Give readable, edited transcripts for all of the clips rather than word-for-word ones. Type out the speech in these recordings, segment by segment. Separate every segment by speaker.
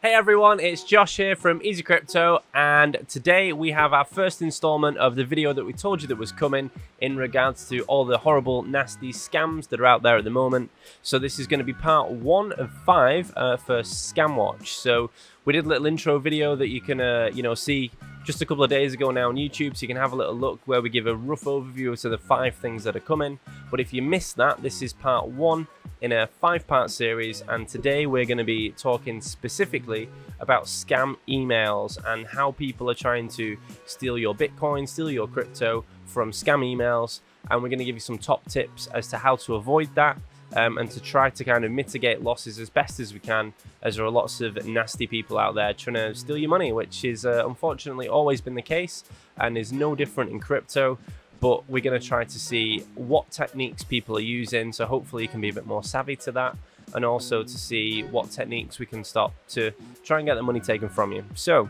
Speaker 1: Hey everyone, it's Josh here from Easy Crypto, and today we have our first installment of the video that we told you that was coming in regards to all the horrible, nasty scams that are out there at the moment. So this is going to be part 1 of 5 for Scam Watch. So we did a little intro video that you can see just a couple of days ago now on YouTube, so you can have a little look where we give a rough overview as to the 5 things that are coming. But if you missed that, this is part 1 in a 5-part series, and today we're going to be talking specifically about scam emails and how people are trying to steal your Bitcoin, steal your crypto from scam emails, and we're going to give you some top tips as to how to avoid that and to try to kind of mitigate losses as best as we can, as there are lots of nasty people out there trying to steal your money, which is unfortunately always been the case and is no different in crypto. But we're going to try to see what techniques people are using, so hopefully you can be a bit more savvy to that, and also to see what techniques we can stop to try and get the money taken from you. So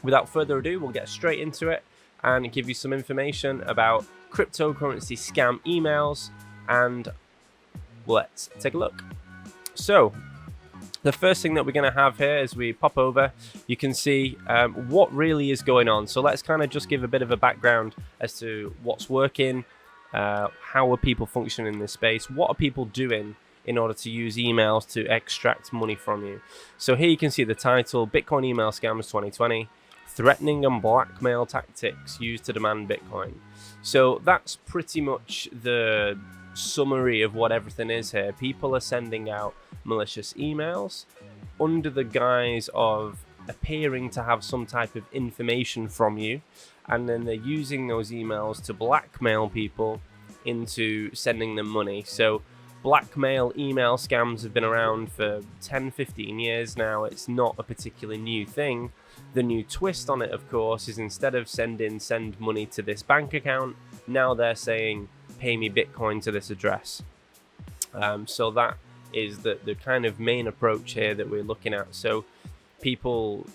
Speaker 1: without further ado, we'll get straight into it and give you some information about cryptocurrency scam emails, and let's take a look. So the first thing that we're going to have here as we pop over, you can see what really is going on. So let's kind of just give a bit of a background as to what's working, how are people functioning in this space, what are people doing in order to use emails to extract money from you. So here you can see the title, Bitcoin Email Scams 2020, Threatening and Blackmail Tactics Used to Demand Bitcoin. So that's pretty much the summary of what everything is here. People are sending out malicious emails under the guise of appearing to have some type of information from you, and then they're using those emails to blackmail people into sending them money. So blackmail email scams have been around for 10-15 years now. It's not a particularly new thing. The new twist on it, of course, is instead of send money to this bank account, now they're saying pay me Bitcoin to this address. So that is the kind of main approach here that we're looking at. So people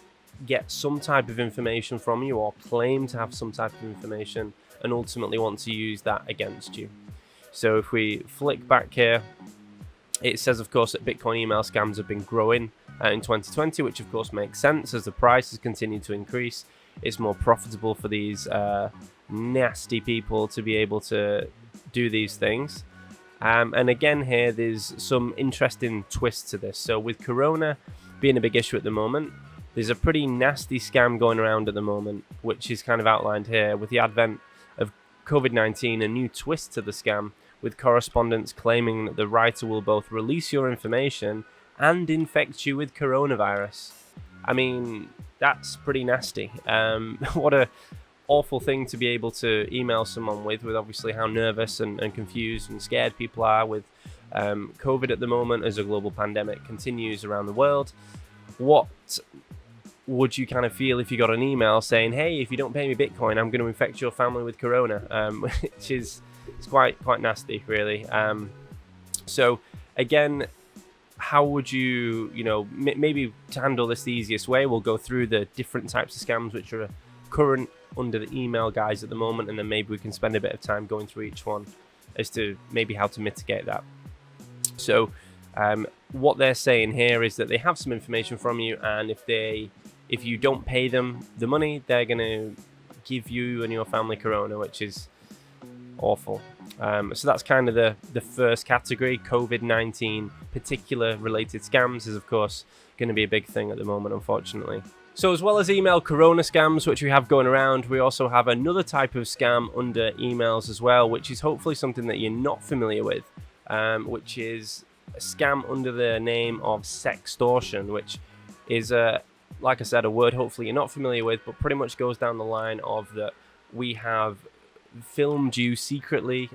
Speaker 1: get some type of information from you, or claim to have some type of information, and ultimately want to use that against you. So if we flick back here, it says, of course, that Bitcoin email scams have been growing in 2020, which of course makes sense as the prices continue to increase. It's more profitable for these nasty people to be able to do these things. And again here, there's some interesting twists to this. So with Corona being a big issue at the moment, there's a pretty nasty scam going around at the moment, which is kind of outlined here. With the advent of COVID-19, a new twist to the scam, with correspondents claiming that the writer will both release your information and infect you with coronavirus. I mean, that's pretty nasty. What a awful thing to be able to email someone with obviously how nervous and confused and scared people are with COVID at the moment as a global pandemic continues around the world. What would you kind of feel if you got an email saying, hey, if you don't pay me Bitcoin, I'm going to infect your family with corona, which is quite nasty, really. So again, how would you maybe to handle this the easiest way, we'll go through the different types of scams which are current under the email guys at the moment, and then maybe we can spend a bit of time going through each one as to maybe how to mitigate that. So what they're saying here is that they have some information from you, and if you don't pay them the money, they're going to give you and your family corona, which is awful. So that's kind of the first category. COVID-19 particular related scams is of course going to be a big thing at the moment, unfortunately. So as well as email corona scams, which we have going around, we also have another type of scam under emails as well, which is hopefully something that you're not familiar with, which is a scam under the name of sextortion, which is, like I said, a word hopefully you're not familiar with, but pretty much goes down the line of that we have filmed you secretly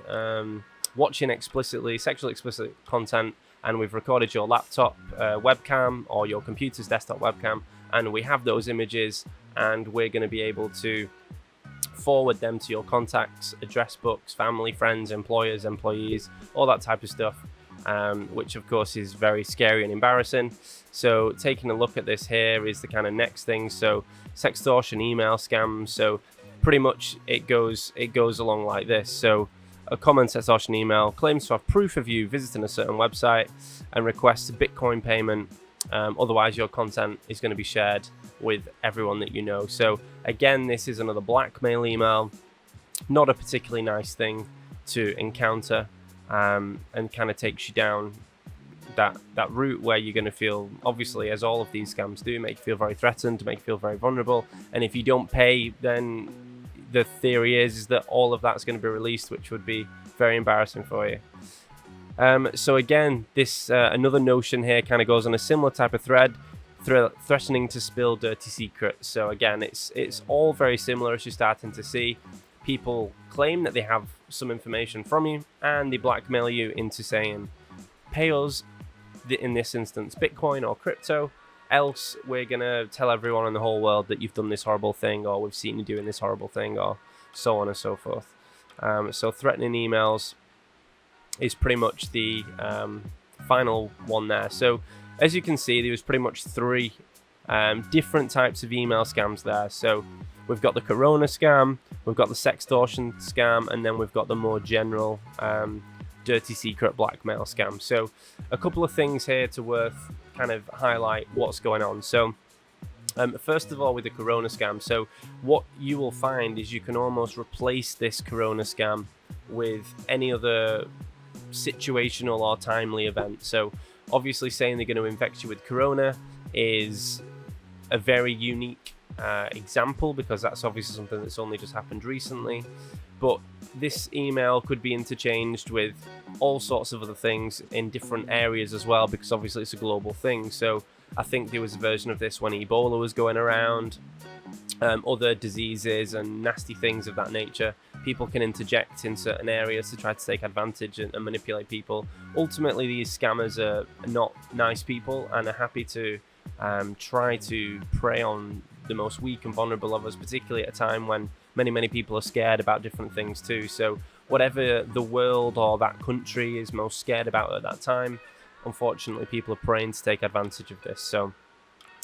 Speaker 1: watching sexually explicit content, and we've recorded your laptop webcam or your computer's desktop webcam, and we have those images, and we're going to be able to forward them to your contacts, address books, family, friends, employers, employees, all that type of stuff, which of course is very scary and embarrassing. So taking a look at this here is the kind of next thing. So sextortion email scams. So pretty much it goes along like this. So a common sextortion email claims to have proof of you visiting a certain website and requests a Bitcoin payment Otherwise, your content is going to be shared with everyone that you know. So again, this is another blackmail email. Not a particularly nice thing to encounter, and kind of takes you down that route where you're going to feel, obviously, as all of these scams do, make you feel very threatened, make you feel very vulnerable. And if you don't pay, then the theory is that all of that's going to be released, which would be very embarrassing for you. So again, this another notion here kind of goes on a similar type of thread, threatening to spill dirty secrets. So again, it's all very similar, as you're starting to see. People claim that they have some information from you, and they blackmail you into saying, pay us, in this instance, Bitcoin or crypto, else we're going to tell everyone in the whole world that you've done this horrible thing, or we've seen you doing this horrible thing, or so on and so forth. So threatening emails is pretty much the final one there. So as you can see, there was pretty much three different types of email scams there. So we've got the Corona scam, we've got the sextortion scam, and then we've got the more general dirty secret blackmail scam. So a couple of things here to worth kind of highlight what's going on. So first of all, with the Corona scam, so what you will find is you can almost replace this Corona scam with any other situational or timely event. So obviously saying they're going to infect you with Corona is a very unique example, because that's obviously something that's only just happened recently. But this email could be interchanged with all sorts of other things in different areas as well, because obviously it's a global thing. So I think there was a version of this when Ebola was going around, other diseases and nasty things of that nature. People can interject in certain areas to try to take advantage and manipulate people. Ultimately, these scammers are not nice people and are happy to try to prey on the most weak and vulnerable of us, particularly at a time when many people are scared about different things too. So whatever the world or that country is most scared about at that time, unfortunately people are praying to take advantage of this. So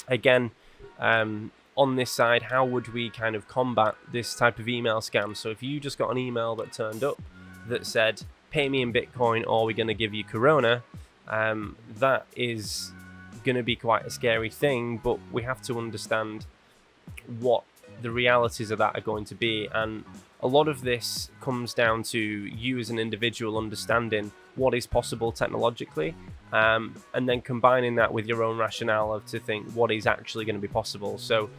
Speaker 1: again, on this side, how would we kind of combat this type of email scam? So if you just got an email that turned up that said, pay me in Bitcoin or we're going to give you Corona, that is going to be quite a scary thing, but we have to understand what the realities of that are going to be. And a lot of this comes down to you as an individual understanding what is possible technologically, and then combining that with your own rationale of to think what is actually going to be possible. So,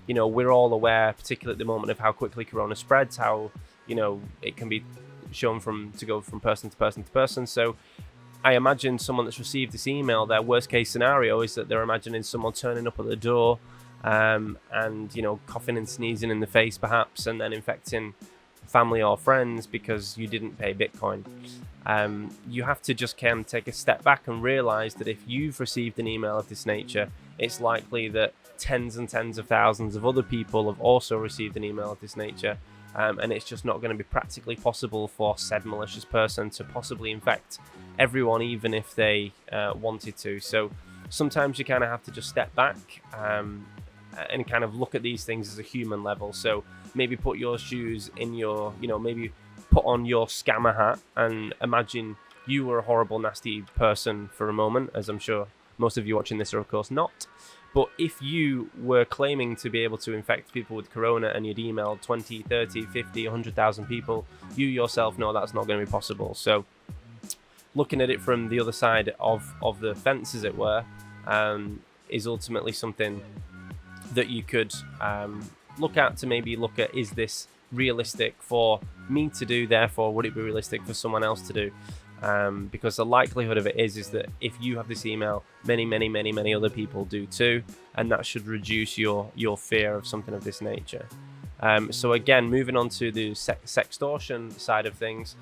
Speaker 1: you know, we're all aware, particularly at the moment, of how quickly Corona spreads, how, you know, it can be shown to go from person to person to person. So I imagine someone that's received this email, their worst case scenario is that they're imagining someone turning up at the door, and, you know, coughing and sneezing in the face perhaps, and then infecting family or friends because you didn't pay Bitcoin. You have to just take a step back and realize that if you've received an email of this nature, it's likely that tens and tens of thousands of other people have also received an email of this nature, and it's just not going to be practically possible for said malicious person to possibly infect everyone, even if they wanted to. So sometimes you kind of have to just step back and kind of look at these things as a human level. So maybe put your shoes in your, you know, maybe put on your scammer hat and imagine you were a horrible, nasty person for a moment, as I'm sure most of you watching this are of course not. But if you were claiming to be able to infect people with Corona and you'd emailed 20, 30, 50, 100,000 people, you yourself know that's not going to be possible. So looking at it from the other side of the fence, as it were, is ultimately something that you could look at, to maybe look at, is this realistic for me to do, therefore would it be realistic for someone else to do? Because the likelihood of it is that if you have this email, many other people do too, and that should reduce your fear of something of this nature. So again, moving on to the sextortion side of things.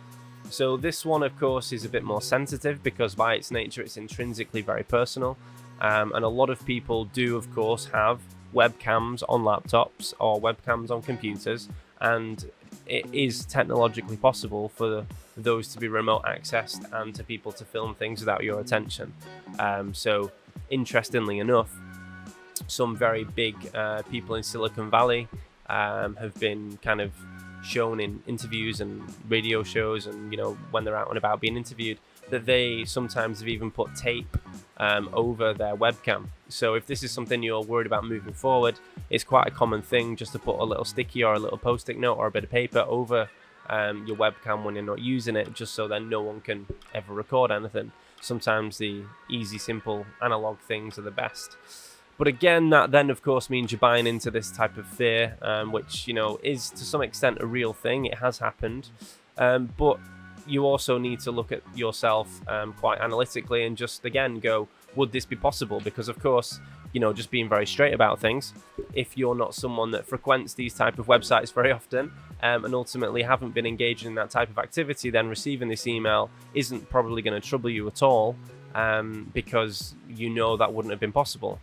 Speaker 1: So this one, of course, is a bit more sensitive because by its nature it's intrinsically very personal, and a lot of people do, of course, have webcams on laptops or webcams on computers, and it is technologically possible for those to be remote accessed and to people to film things without your attention. So interestingly enough, some very big people in Silicon Valley have been kind of shown in interviews and radio shows, and, you know, when they're out and about being interviewed, that they sometimes have even put tape over their webcam. So if this is something you're worried about moving forward, it's quite a common thing just to put a little sticky or a little post-it note or a bit of paper over your webcam when you're not using it, just so then no one can ever record anything. Sometimes the easy, simple analog things are the best. But again, that then of course means you're buying into this type of fear, which, you know, is to some extent a real thing. It has happened, but you also need to look at yourself quite analytically and just again go, would this be possible? Because of course, you know, just being very straight about things, if you're not someone that frequents these type of websites very often, and ultimately haven't been engaging in that type of activity, then receiving this email isn't probably going to trouble you at all, because you know that wouldn't have been possible.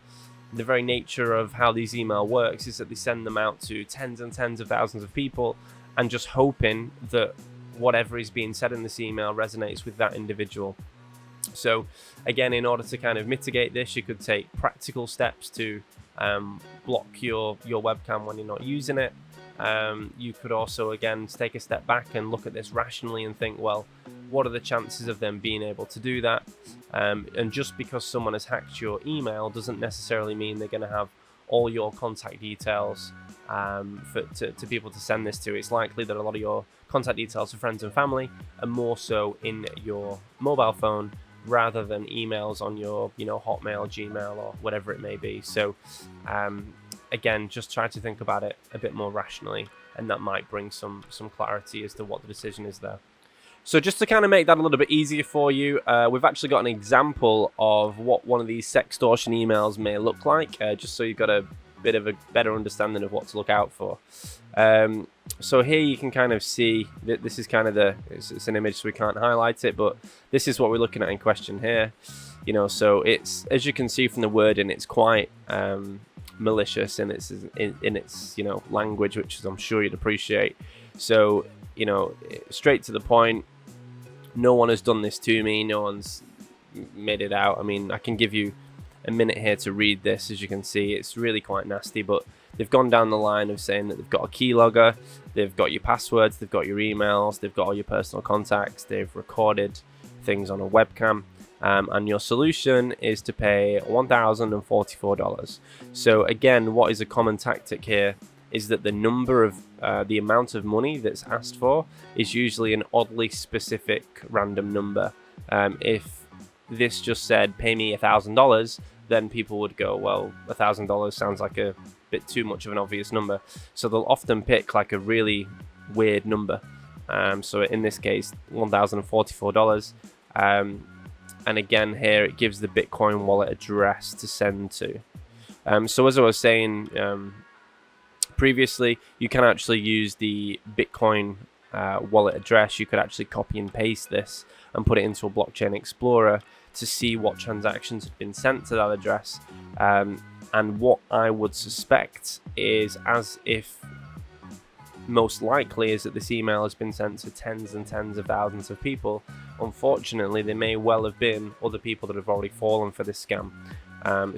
Speaker 1: The very nature of how these email works is that they send them out to tens and tens of thousands of people, and just hoping that whatever is being said in this email resonates with that individual. So again, in order to kind of mitigate this, you could take practical steps to block your webcam when you're not using it. You could also again take a step back and look at this rationally and think, well, what are the chances of them being able to do that? And just because someone has hacked your email doesn't necessarily mean they're going to have all your contact details to be able to send this to. It's likely that a lot of your contact details for friends and family are more so in your mobile phone rather than emails on your, you know, Hotmail, Gmail, or whatever it may be. So again, just try to think about it a bit more rationally, and that might bring some clarity as to what the decision is there. So just to kind of make that a little bit easier for you, we've actually got an example of what one of these sextortion emails may look like, just so you've got a bit of a better understanding of what to look out for. So here you can kind of see that this is kind of it's an image, so we can't highlight it, but this is what we're looking at in question here. You know, so it's, as you can see from the wording, it's quite malicious in its you know, language, which I'm sure you'd appreciate. So, you know, straight to the point. No one has done this to me. No one's made it out. I mean, I can give you a minute here to read this. As you can see, it's really quite nasty, but they've gone down the line of saying that they've got a keylogger, they've got your passwords, they've got your emails, they've got all your personal contacts, they've recorded things on a webcam, and your solution is to pay $1,044. So again, what is a common tactic here is that the number of the amount of money that's asked for is usually an oddly specific random number. If this just said pay me $1,000, then people would go, well, $1,000 sounds like a bit too much of an obvious number. So they'll often pick like a really weird number. So in this case, $1,044. And again, here it gives the Bitcoin wallet address to send to. So as I was saying previously, you can actually use the Bitcoin wallet address. You could actually copy and paste this and put it into a blockchain explorer to see what transactions have been sent to that address. And what I would suspect is, as if most likely is that this email has been sent to tens and tens of thousands of people. Unfortunately, there may well have been other people that have already fallen for this scam.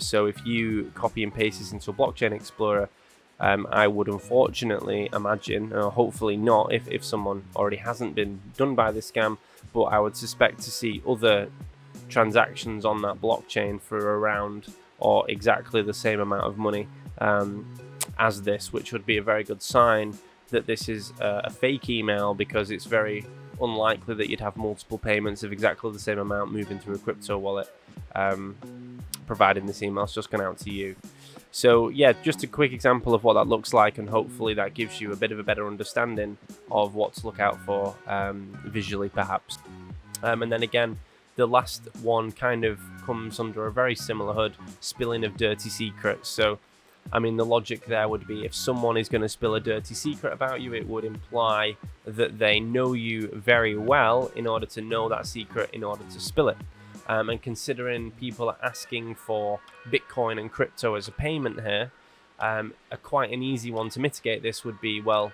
Speaker 1: So if you copy and paste this into a blockchain explorer, I would unfortunately imagine, or hopefully not, if someone already hasn't been done by this scam, but I would suspect to see other transactions on that blockchain for around or exactly the same amount of money as this, which would be a very good sign that this is a fake email, because it's very unlikely that you'd have multiple payments of exactly the same amount moving through a crypto wallet, providing this email's just gone out to you. So yeah, just a quick example of what that looks like, and hopefully that gives you a bit of a better understanding of what to look out for visually perhaps. And then again, the last one kind of comes under a very similar hood, spilling of dirty secrets. So I mean, the logic there would be, if someone is going to spill a dirty secret about you, it would imply that they know you very well in order to know that secret, in order to spill it. And considering people are asking for Bitcoin and crypto as a payment here, quite an easy one to mitigate this would be, well,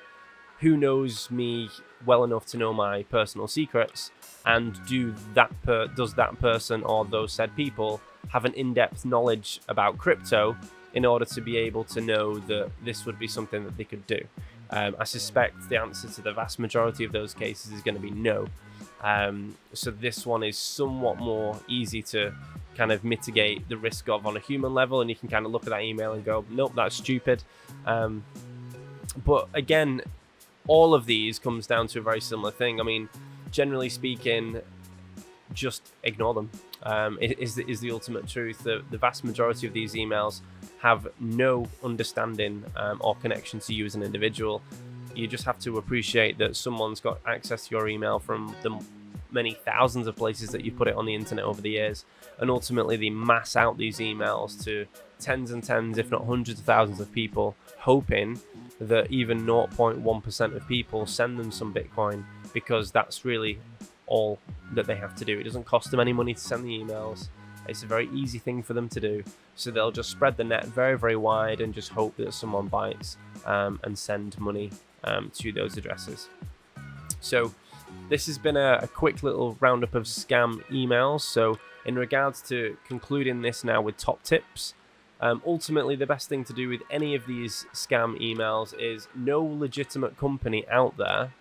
Speaker 1: who knows me well enough to know my personal secrets, and does that person or those said people have an in-depth knowledge about crypto in order to be able to know that this would be something that they could do? I suspect the answer to the vast majority of those cases is going to be no. So this one is somewhat more easy to kind of mitigate the risk of on a human level, and you can kind of look at that email and go, nope, that's stupid. But again, all of these comes down to a very similar thing. I mean, generally speaking, just ignore them. Is the ultimate truth. The vast majority of these emails have no understanding or connection to you as an individual. You just have to appreciate that someone's got access to your email from the many thousands of places that you put it on the internet over the years, and ultimately they mass out these emails to tens and tens, if not hundreds of thousands of people, hoping that even 0.1% of people send them some Bitcoin, because that's really all that they have to do. It doesn't cost them any money to send the emails. It's a very easy thing for them to do. So they'll just spread the net very, very wide and just hope that someone bites and send money to those addresses. So this has been a quick little roundup of scam emails. So in regards to concluding this now with top tips, ultimately the best thing to do with any of these scam emails is no legitimate company out there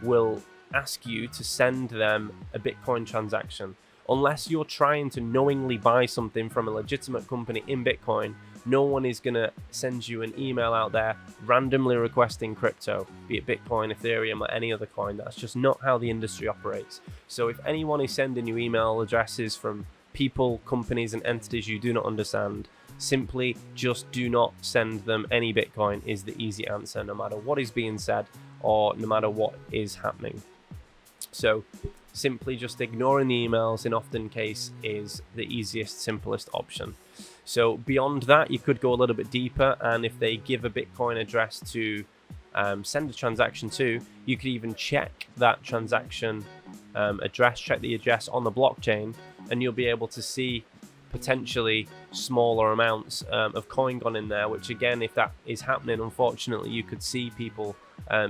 Speaker 1: will ask you to send them a Bitcoin transaction. Unless you're trying to knowingly buy something from a legitimate company in Bitcoin, no one is going to send you an email out there randomly requesting crypto, be it Bitcoin, Ethereum, or any other coin. That's just not how the industry operates. So if anyone is sending you email addresses from people, companies, and entities you do not understand, simply just do not send them any Bitcoin is the easy answer, no matter what is being said or no matter what is happening. So simply just ignoring the emails in often case is the easiest, simplest option. So beyond that, you could go a little bit deeper, and if they give a Bitcoin address to send a transaction to, you could even check that transaction address, check the address on the blockchain, and you'll be able to see potentially smaller amounts of coin gone in there, which again, if that is happening, unfortunately, you could see people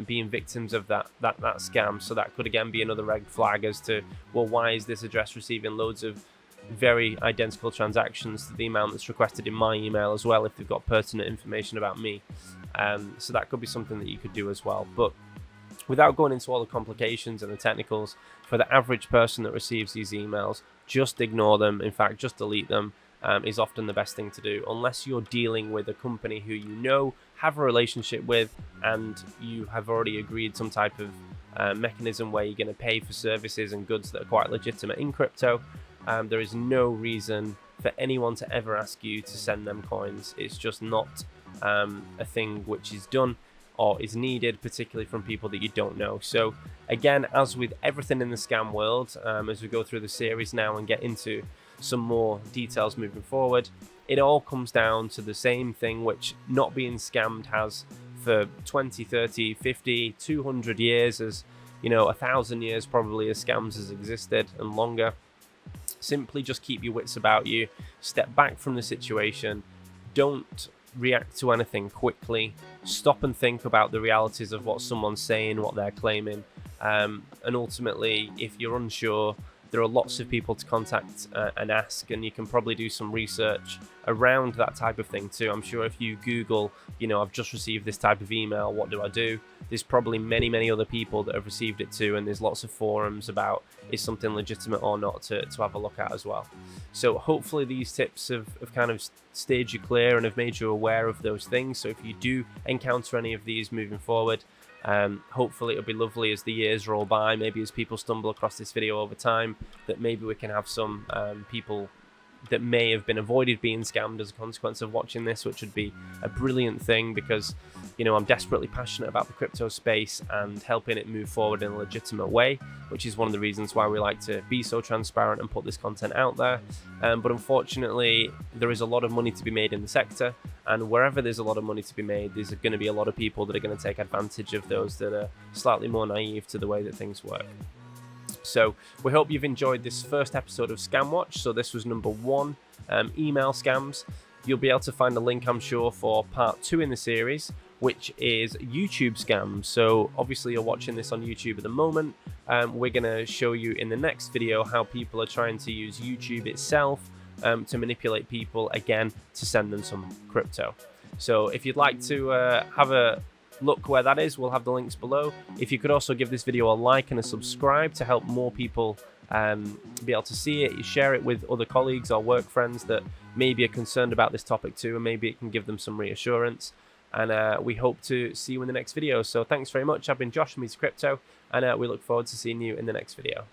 Speaker 1: being victims of that scam. So that could again be another red flag as to, well, why is this address receiving loads of very identical transactions to the amount that's requested in my email as well, if they've got pertinent information about me. So that could be something that you could do as well. But without going into all the complications and the technicals, for the average person that receives these emails, just ignore them. In fact, just delete them is often the best thing to do, unless you're dealing with a company who you know, have a relationship with, and you have already agreed some type of mechanism where you're going to pay for services and goods that are quite legitimate in crypto. There is no reason for anyone to ever ask you to send them coins. It's just not a thing which is done or is needed, particularly from people that you don't know. So again, as with everything in the scam world, as we go through the series now and get into some more details moving forward, it all comes down to the same thing, which not being scammed has for 20, 30, 50, 200 years, as you know, 1,000 years probably as scams has existed and longer. Simply just keep your wits about you, step back from the situation, don't react to anything quickly, stop and think about the realities of what someone's saying, what they're claiming, and ultimately, if you're unsure, there are lots of people to contact and ask, and you can probably do some research around that type of thing too. I'm sure if you Google, you know, I've just received this type of email, what do I do? There's probably many other people that have received it too, and there's lots of forums about is something legitimate or not to have a look at as well. So hopefully these tips have kind of stayed you clear and have made you aware of those things. So if you do encounter any of these moving forward, hopefully it'll be lovely as the years roll by, maybe as people stumble across this video over time, that maybe we can have some people that may have been avoided being scammed as a consequence of watching this, which would be a brilliant thing, because you know, I'm desperately passionate about the crypto space and helping it move forward in a legitimate way, which is one of the reasons why we like to be so transparent and put this content out there. But unfortunately, there is a lot of money to be made in the sector, and wherever there's a lot of money to be made, there's going to be a lot of people that are going to take advantage of those that are slightly more naive to the way that things work. So we hope you've enjoyed this first episode of Scam Watch. So this was number 1, email scams. You'll be able to find a link, I'm sure, for part 2 in the series, which is YouTube scams. So obviously you're watching this on YouTube at the moment. We're going to show you in the next video how people are trying to use YouTube itself to manipulate people, again, to send them some crypto. So if you'd like to have a look where that is, we'll have the links below. If you could also give this video a like and a subscribe to help more people be able to see it, share it with other colleagues or work friends that maybe are concerned about this topic too, and maybe it can give them some reassurance. And we hope to see you in the next video. So thanks very much. I've been Josh from Easy Crypto, and we look forward to seeing you in the next video.